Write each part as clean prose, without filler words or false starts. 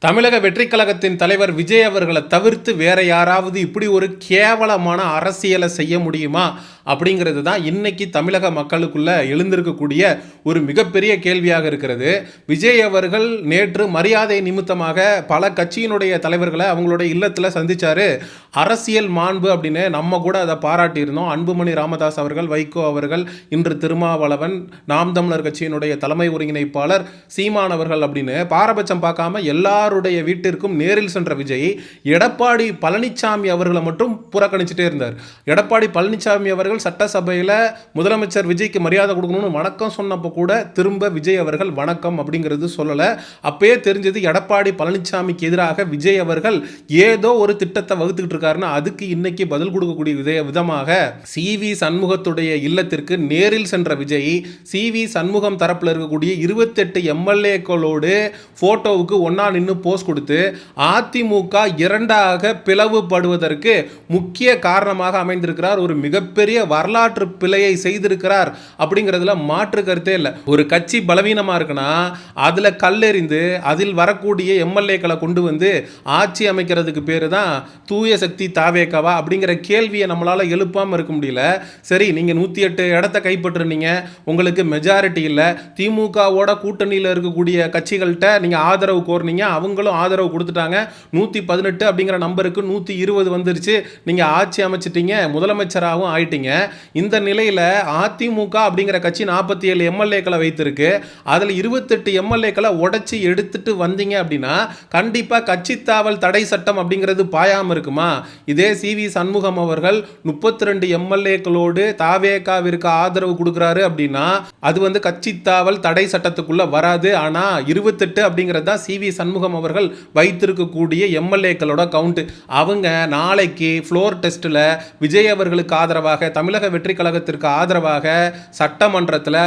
தமிழக வெற்றிக் கழகத்தின் தலைவர் விஜய் அவர்களை தவிர்த்து வேற யாராவது இப்படி ஒரு கேவலமான அரசியலை செய்ய முடியுமா அப்படிங்கிறது தான் இன்னைக்கு தமிழக மக்களுக்குள்ள எழுந்திருக்கக்கூடிய ஒரு மிகப்பெரிய கேள்வியாக இருக்கிறது. விஜய் அவர்கள் நேற்று மரியாதை நிமித்தமாக பல கட்சியினுடைய தலைவர்களை அவங்களுடைய இல்லத்தில் சந்திச்சாரு. அரசியல் மாண்பு அப்படின்னு நம்ம கூட அதை பாராட்டியிருந்தோம். அன்புமணி ராமதாஸ் அவர்கள், வைகோ அவர்கள், இன்று திருமாவளவன், நாம் தமிழர் கட்சியினுடைய தலைமை ஒருங்கிணைப்பாளர் சீமான் அவர்கள் அப்படின்னு பாரபட்சம் பார்க்காம எல்லாருடைய வீட்டிற்கும் நேரில் சென்ற விஜய் எடப்பாடி பழனிசாமி அவர்களை மட்டும் புறக்கணிச்சுட்டே இருந்தார். எடப்பாடி பழனிசாமி அவர்கள் சட்டசபையில் முதலமைச்சர் விஜய்க்கு மரியாதை கொடுக்கணும்னு வணக்கம் சொன்னப்போ கூட திரும்ப விஜய் அவர்கள் வணக்கம் அப்படிங்கிறது சொல்லலை. அப்பயே தெரிஞ்சது எடப்பாடி பழனிசாமிக்கு எதிராக விஜய் அவர்கள் ஏதோ ஒரு திட்டத்தை வகுத்துக்கிட்டு இருக்காருன்னு. அதுக்கு இன்னைக்கு பதில் கொடுக்கக்கூடிய விதமாக CV சண்முகத்துடைய இல்லத்திற்கு நேரில் சென்ற விஜய் CV சண்முகம் தரப்பில் இருக்கக்கூடிய 28 MLAக்களோடு போட்டோவுக்கு ஒன்னா நின்று போஸ்ட் கொடுத்து அதிமுக இரண்டாக பிளவுபடுவதற்கு முக்கிய காரணமாக அமைந்திருக்கிறார். ஒரு மிகப்பெரிய வரலாற்று பிழையை செய்திருக்கிறார் அப்படிங்கிறதுல மாற்று கருத்தே இல்லை. ஒரு கட்சி பலவீனமா இருக்குன்னா அதுல கல்லெறிந்து அதில் வரக்கூடிய MLAக்களை கொண்டு வந்து ஆட்சி அமைக்கிறதுக்கு பேரு தான் தூய சக்தி தாவேக்காவா அப்படிங்கிற கேள்வியை நம்மளால எழுப்பாம இருக்க முடியல. சரி, நீங்க 108 இடத்தை கைப்பற்றுனீங்க, உங்களுக்கு மெஜாரிட்டி இல்லை, திமுகவோட கூட்டணியில் இருக்கக்கூடிய கட்சிகள்கிட்ட நீங்க ஆதரவு கோர்னீங்க, அவங்களும் ஆதரவு கொடுத்துட்டாங்க, 118 அப்படிங்கிற நம்பருக்கு 120 வந்துருச்சு, நீங்க ஆட்சி அமைச்சிட்டீங்க, முதலமைச்சராகவும் ஆயிட்டீங்க. இந்த நிலையில அதிமுக அப்படிங்கிற கட்சி 47 MLAக்களை வைத்திருக்கு. அதுல 28 MLAக்களை உடைச்சி எடுத்துட்டு வந்தீங்க அப்படின்னா கண்டிப்பா கட்சி தாவல் தடை சட்டம் அப்படிங்கிறது பாயாம இருக்குமா? இதே CV சண்முகம் அவர்கள் 32 MLAக்களோடு தாவேகாவிற்கு ஆதரவு கொடுக்கிறாரு அப்படின்னா அது வந்து கட்சி தாவல் தடை சட்டத்துக்குள்ள வராது. ஆனா 28 அப்படிங்கிறது தான் CV சண்முகம் அவர்கள் வைத்திருக்கக்கூடிய MLAக்களோட கவுண்ட். அவங்க நாளைக்கு ஃப்ளோர் டெஸ்ட்ல விஜய் அவர்களுக்கு ஆதரவாக, தமிழக வெற்றி கழகத்திற்கு ஆதரவாக சட்டமன்றத்தில்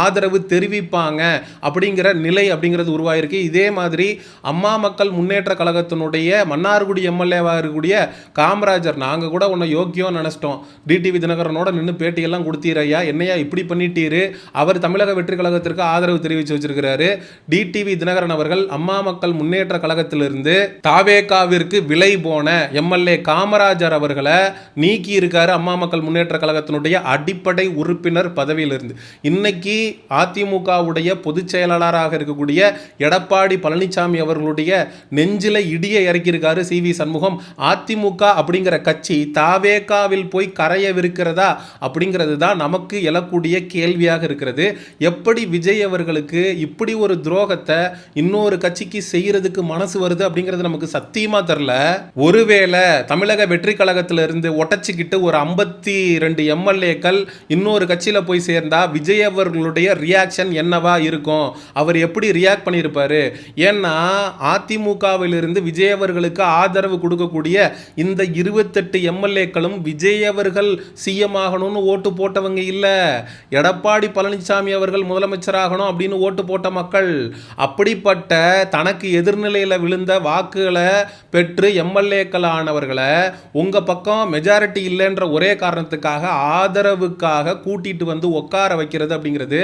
ஆதரவு தெரிவிப்பாங்க அப்படிங்கிற நிலை அப்படிங்கிறது உருவாயிருக்கு. இதே மாதிரி அம்மா மக்கள் முன்னேற்ற கழகத்தினுடைய மன்னார்குடி MLAவாக இருக்கக்கூடிய காமராஜர், நாங்கள் கூட உன்னை யோக்கியம் நினைச்சிட்டோம், டிடிவி தினகரனோட நின்று பேட்டியெல்லாம் கொடுத்தீரையா, என்னையா இப்படி பண்ணிட்டீரு, அவர் தமிழக வெற்றி கழகத்திற்கு ஆதரவு தெரிவித்து வச்சிருக்கிறாரு. டிடிவி தினகரன் அவர்கள் அம்மா மக்கள் முன்னேற்ற கழகத்திலிருந்து தாவேகாவிற்கு விலை போன MLA காமராஜர் அவர்களை நீக்கி இருக்காரு அம்மா மக்கள் முன்னேற்ற கழகத்தினுடைய அடிப்படை உறுப்பினர் பதவியிலிருந்து. இன்னைக்கு அதிமுகவுடைய பொதுச் செயலாளராக இருக்கக்கூடிய எடப்பாடி பழனிசாமி அவர்களுடைய நெஞ்சில இடியை இறக்கியிருக்காரு CV சண்முகம். அதிமுக அப்படிங்கிற கட்சி தாவேகாவில் போய் கரையவிருக்கிறதா அப்படிங்கிறது தான் நமக்கு எழக்கூடிய கேள்வியாக இருக்கிறது. எப்படி விஜய் அவர்களுக்கு இப்படி ஒரு துரோகத்தை இன்னொரு கட்சிக்கு செய்யறதுக்கு மனசு வருது அப்படிங்கிறது நமக்கு சத்தியமா தெரியல. ஒருவேளை தமிழக வெற்றி கழகத்திலிருந்து ஒட்டச்சிக்கிட்டு ஒரு 52 MLAக்கள் இன்னொரு கட்சியில போய் சேர்ந்தா விஜய் அவர்களுடைய ரியாக்ஷன் என்னவா இருக்கும்? அவர் எப்படி ரியாக்ட் பண்ணியிருப்பாரு? ஏன்னா அதிமுகவிலிருந்து விஜய் அவர்களுக்கு ஆதரவு கொடுக்கக்கூடிய இந்த 28 MLAக்களும் விஜய் அவர்கள் CM ஆகணும்னு ஓட்டு போட்டவங்க இல்ல, எடப்பாடி பழனிசாமி அவர்கள் முதலமைச்சராகணும் அப்படின்னு ஓட்டு போட்ட மக்கள். அப்படிப்பட்ட தனக்கு எதிர்நிலையில் விழுந்த வாக்குகளை பெற்று MLAக்கள் ஆனவர்களை உங்க பக்கம் மெஜாரிட்டி இல்லைன்ற ஒரே காரணத்துக்காக ஆதரவுக்காக கூட்டிட்டு வந்து உட்கார வைக்கிறது அப்படிங்கிறது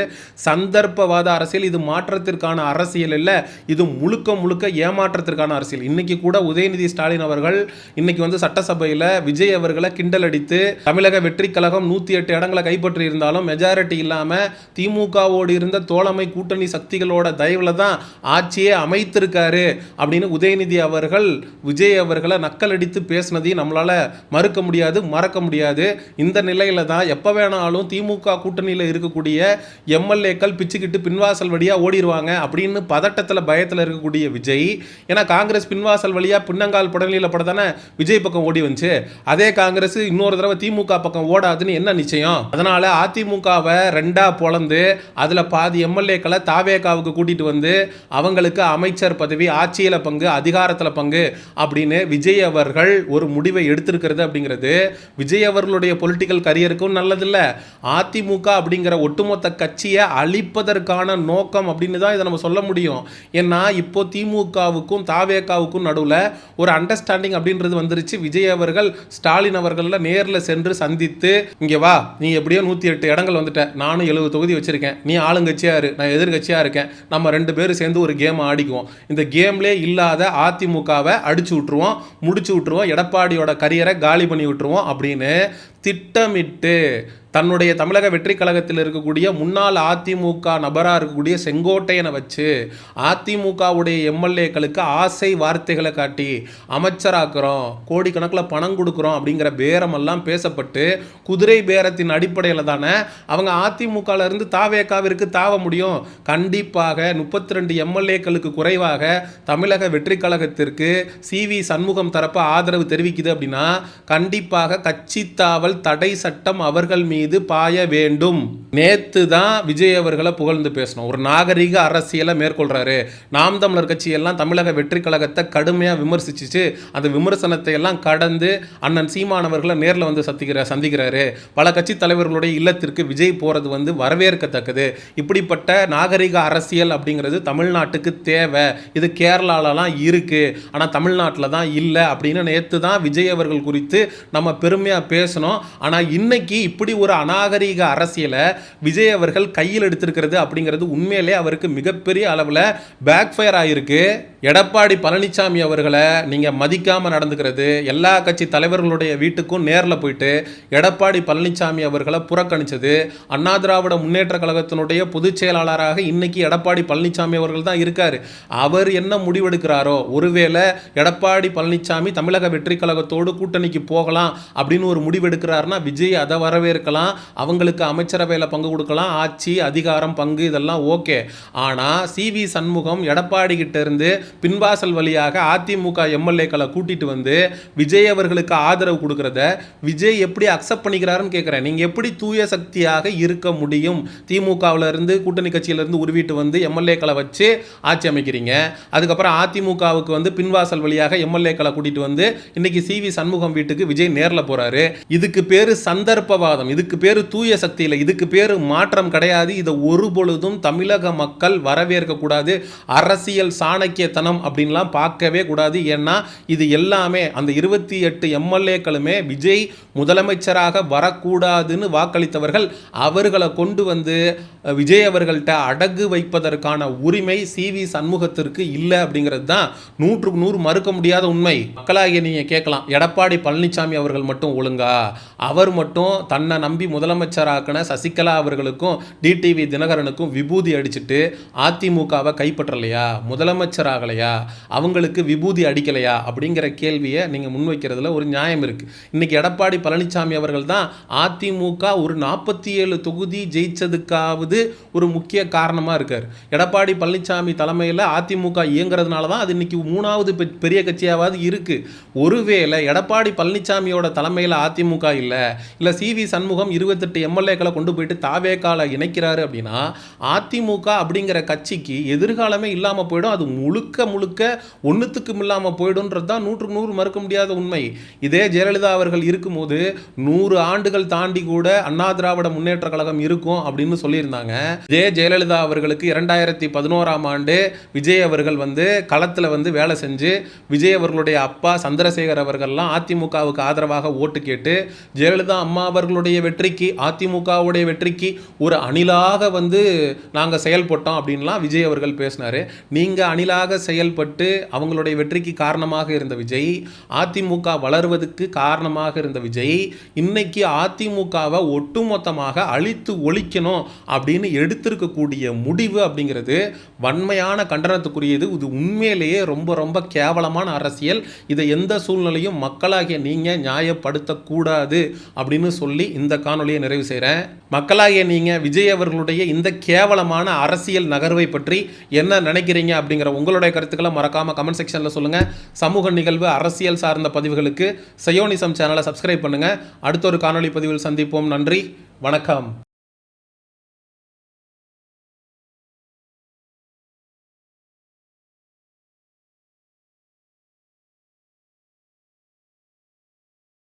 சந்தர்ப்பவாத அரசியல். இது மாற்றத்திற்கான அரசியல் இல்லை, இது முழுக்க முழுக்க ஏமாற்றத்திற்கான அரசியல். இன்னைக்கு கூட உதயநிதி ஸ்டாலின் அவர்கள் இன்னைக்கு வந்து சட்டசபையில் விஜய் அவர்களை கிண்டல் அடித்து தமிழக வெற்றி கழகம் 108 இடங்களை கைப்பற்றி இருந்தாலும் மெஜாரிட்டி இல்லாம திமுகவோடு இருந்த தோழமை கூட்டணி சக்திகளோட தயவுல தான் ஆட்சியே அமைத்திருக்காரு அப்படின்னு உதயநிதி அவர்கள் விஜய் அவர்களை நக்கல் அடித்து பேசினதையும் நம்மளால மறுக்க முடியாது, மறக்க முடியாது. இந்த நிலையில தான் எப்ப வேணாலும் திமுக கூட்டணியில் இருக்கக்கூடிய MLAக்கள் பிச்சுக்கிட்டு பின்வாசல் வழியா ஓடிடுவாங்க அப்படின்னு பதட்டத்தில் பயத்தில் இருக்கக்கூடிய விஜய், ஏன்னா காங்கிரஸ் பின்வாசல் வழியா பின்னங்கால் புடலியில் படத்தானே விஜய் பக்கம் ஓடி வந்துச்சு, அதே காங்கிரஸ் இன்னொரு தடவை திமுக பக்கம் ஓடாதுன்னு என்ன நிச்சயம்? அதனால அதிமுகவை ரெண்டா பொளந்து அதுல பாதி MLAக்களை தாவேகாவுக்கு கூட்டிட்டு வந்து அவங்களுக்கு அமைச்சர் பதவி, ஆட்சியில பங்கு, அதிகாரத்தில் பங்கு அப்படின்னு விஜய் அவர்கள் ஒரு முடிவை எடுத்திருக்கிறது அப்படிங்கிறது விஜய் அவர்களுடைய பொலிட்டிக்கல் கரியருக்கும் நல்லதில்ல, அதிமுக அப்படிங்கிற ஒட்டுமொத்த கட்சியை அழிப்பதற்கான நோக்கம் அப்படின்னு தான் இதை நம்ம சொல்ல முடியும். ஏன்னா இப்போ திமுகவுக்கும் தாவேகாவுக்கும் நடுவில் ஒரு அண்டர்ஸ்டாண்டிங் அப்படின்றது வந்துருச்சு. விஜய் அவர்கள் ஸ்டாலின் அவர்கள நேரில் சென்று சந்தித்து, இங்கே வா, நீ எப்படியோ 108 இடங்கள் வந்துட்ட, நானும் 70 தொகுதி வச்சிருக்கேன், நீ ஆளுங்கட்சியா இரு, நான் எதிர்கட்சியா இருக்கேன், நம்ம 2 பேரும் சேர்ந்து ஒரு கேம் ஆடிக்குவோம், இந்த கேம்லே இல்லாத அதிமுகவை அடிச்சு விட்டுருவோம், முடிச்சு விட்டுருவோம், எடப்பாடியோட கரியரை காலி பண்ணி விட்டுருவோம் அப்படின்னு திட்டமிட்டு தன்னுடைய தமிழக வெற்றி கழகத்தில் இருக்கக்கூடிய முன்னாள் அதிமுக நபராக இருக்கக்கூடிய செங்கோட்டையனை வச்சு அதிமுகவுடைய எம்எல்ஏக்களுக்கு ஆசை வார்த்தைகளை காட்டி அமைச்சராக்குறோம், கோடிக்கணக்கில் பணம் கொடுக்குறோம் அப்படிங்கிற பேரமெல்லாம் பேசப்பட்டு குதிரை பேரத்தின் அடிப்படையில் தானே அவங்க அதிமுகவிலிருந்து தாவேக்காவிற்கு தாவ முடியும். கண்டிப்பாக 32 எம்எல்ஏக்களுக்கு குறைவாக தமிழக வெற்றி கழகத்திற்கு CV சண்முகம் தரப்பு ஆதரவு தெரிவிக்குது அப்படின்னா கண்டிப்பாக கட்சி தாவல் தடை சட்டம் அவர்கள் மீது பாய வேண்டும். நேத்து தான் விஜய் அவர்களை புகழ்ந்து பேசணும். ஒரு நாகரிக அரசியலை மேற்கொள்றாரு. நாம் தமிழர் கட்சி எல்லாம் தமிழக வெற்றி கழகத்தை கடுமையாக விமர்சிச்சு அந்த விமர்சனத்தை எல்லாம் கடந்து அண்ணன் சீமானவர்களை நேரில் வந்து சந்திக்கிறாரு. பல கட்சி தலைவர்களுடைய இல்லத்திற்கு விஜய் போறது வந்து வரவேற்கத்தக்கது. இப்படிப்பட்ட நாகரிக அரசியல் அப்படிங்கிறது தமிழ்நாட்டுக்கு தேவை. இது கேரளாலலாம் இருக்கு, ஆனால் தமிழ்நாட்டில் தான் இல்லை அப்படின்னு நேத்து தான் விஜய் அவர்கள் குறித்து நம்ம பெருமையாக பேசணும். ஆனால் இன்னைக்கு இப்படி ஒரு அநாகரிக அரசியலை விஜய் அவர்கள் கையில் எடுத்திருக்கிறது அப்படிங்கிறது உண்மையிலே அவருக்கு மிகப்பெரிய அளவில் பேக் ஃபயர் ஆகிருக்கு. எடப்பாடி பழனிசாமி அவர்களை நீங்கள் மதிக்காமல் நடந்துக்கிறது, எல்லா கட்சி தலைவர்களுடைய வீட்டுக்கும் நேரில் போயிட்டு எடப்பாடி பழனிசாமி அவர்களை புறக்கணித்தது, அண்ணா திராவிட முன்னேற்ற கழகத்தினுடைய பொதுச் செயலாளராக இன்னைக்கு எடப்பாடி பழனிசாமி அவர்கள் தான் இருக்கார். அவர் என்ன முடிவெடுக்கிறாரோ, ஒருவேளை எடப்பாடி பழனிசாமி தமிழக வெற்றி கழகத்தோடு கூட்டணிக்கு போகலாம் அப்படின்னு ஒரு முடிவெடுக்கிறாருன்னா விஜய் அதை வரவேற்கலாம், அவங்களுக்கு அமைச்சரவையில் பங்கு கொடுக்கலாம், ஆட்சி அதிகாரம் பங்கு இதெல்லாம் ஓகே. ஆனால் CV சண்முகம் எடப்பாடி கிட்ட இருந்து பின்வாசல் வழியாக அதிமுக எம்எல்ஏக்களை கூட்டிட்டு வந்து விஜய் அவர்களுக்கு ஆதரவு கொடுக்கறத விஜய் எப்படி அக்செப்ட் பண்ணிக்கிறாருன்னு கேட்குறேன். நீங்கள் எப்படி தூய சக்தியாக இருக்க முடியும்? திமுகவில் இருந்து கூட்டணி கட்சியிலிருந்து உருவிட்டு வந்து எம்எல்ஏக்களை வச்சு ஆட்சி அமைக்கிறீங்க. அதுக்கப்புறம் அதிமுகவுக்கு வந்து பின்வாசல் வழியாக எம்எல்ஏக்களை கூட்டிட்டு வந்து இன்னைக்கு CV சண்முகம் வீட்டுக்கு விஜய் நேரில் போறாரு. இதுக்கு பேரு சந்தர்ப்பவாதம், இதுக்கு பேரு தூய சக்தி இல்லை, இதுக்கு பேரு மாற்றம் கிடையாது. இதை ஒரு பொழுதும் தமிழக மக்கள் வரவேற்க கூடாது. அரசியல் சாணக்கியத்தனம் அப்படின்லாம் பார்க்கவே கூடாது. ஏன்னா இது எல்லாமே அந்த 28 எம்எல்ஏக்களுமே விஜய் முதலமைச்சராக வரக்கூடாதுன்னு வாக்களித்தவர்கள். அவர்களை கொண்டு வந்து விஜய் அவர்கள்ட்ட அடகு வைப்பதற்கான உரிமை CV சண்முகத்திற்கு இல்லை அப்படிங்கிறது தான் 100க்கு 100 மறுக்க முடியாத உண்மை. மக்களாகிய நீங்கள் கேட்கலாம், எடப்பாடி பழனிசாமி அவர்கள் மட்டும் ஒழுங்கா? அவர் மட்டும் தன்னை நம்பி முதலமைச்சராக்கின சசிகலா அவர்களுக்கும் DTV தினகரனுக்கும் விபூதி அடிச்சுட்டு அதிமுகவை கைப்பற்றலையா, முதலமைச்சர் ஆகலையா, அவங்களுக்கு விபூதி அடிக்கலையா அப்படிங்கிற கேள்வியை நீங்கள் முன்வைக்கிறதுல ஒரு நியாயம் இருக்கு. இன்னைக்கு எடப்பாடி பழனிசாமி அவர்கள் தான் அதிமுக ஒரு 47 தொகுதி ஜெயிச்சதுக்காவது ஒரு முக்கிய காரணமாக இருக்கார். எடப்பாடி பழனிசாமி தலைமையில் அதிமுக இயங்குறதுனால தான் அது இன்னைக்கு 3வது பெரிய கட்சியாவது இருக்கு. ஒருவேளை எடப்பாடி பழனிசாமியோட தலைமையில் அதிமுக இல்லை CV சண்முகம் 28 எம்எல்ஏக்களை கொண்டு போயிட்டு தாவேக்கால இணைக்கிறாரு அப்படின்னா அதிமுக அப்படிங்கிற கட்சிக்கு எதிர்காலமே இல்லாமல் போயிடும். அது முழுக்க முழுக்க ஒன்றுத்துக்கும் இல்லாமல் போயிடும்ன்றது தான் 100க்கு 100 மறுக்க முடியாத உண்மை. இதே ஜெயலலிதா அவர்கள் இருக்கும்போது 100 ஆண்டுகள் தாண்டி கூட அண்ணா திராவிட முன்னேற்ற கழகம் இருக்கும் அப்படின்னு சொல்லியிருந்தாங்க. இதே ஜெயலலிதா அவர்களுக்கு 2011ஆம் ஆண்டு விஜய் அவர்கள் வந்து களத்தில் வந்து வேலை செஞ்சு விஜய் அவர்களுடைய அப்பா சந்திரசேகர் அவர்கள்லாம் அதிமுகவுக்கு ஆதரவாக ஓட்டு கேட்டு ஜெயலலிதா அம்மா அவர்களுடைய வெற்றிக்கு அதிமுகவுடைய வெற்றிக்கு ஒரு அணிலாக வந்து நாங்கள் செயல்பட்டோம் அப்படின்லாம் விஜய் அவர்கள் பேசினார். நீங்கள் அணிலாக செயல்பட்டு அவங்களுடைய வெற்றிக்கு காரணமாக இருந்த விஜய், அதிமுக வளர்வதற்கு காரணமாக இருந்த விஜய் இன்னைக்கு அதிமுகவை ஒட்டுமொத்தமாக அழித்து ஒழிக்கணும் அப்படின்னு எடுத்திருக்கக்கூடிய முடிவு அப்படிங்கிறது வன்மையான கண்டனத்துக்குரியது. இது உண்மையிலேயே ரொம்ப ரொம்ப கேவலமான அரசியல். இதை எந்த சூழ்நிலையும் மக்களாகிய நீங்கள் நியாயப்படுத்தக்கூடாது அப்படின்னு சொல்லி இந்த காணொலியை நிறைவு செய்கிறேன். மக்களாகிய நீங்கள் விஜய் அவர்களுடைய இந்த கேவலமான அரசியல் நகர்வை பற்றி என்ன நினைக்கிறீங்க அப்படிங்கிற உங்களுடைய கருத்துக்களை மறக்காமல் கமெண்ட் செக்ஷனில் சொல்லுங்கள். சமூக நிகழ்வு அரசியல் சார்ந்த பதிவுகளுக்கு சயோனிசம் சேனலை சப்ஸ்கிரைப் பண்ணுங்கள். அடுத்த ஒரு காணொலி பதிவில் சந்திப்போம். நன்றி, வணக்கம்.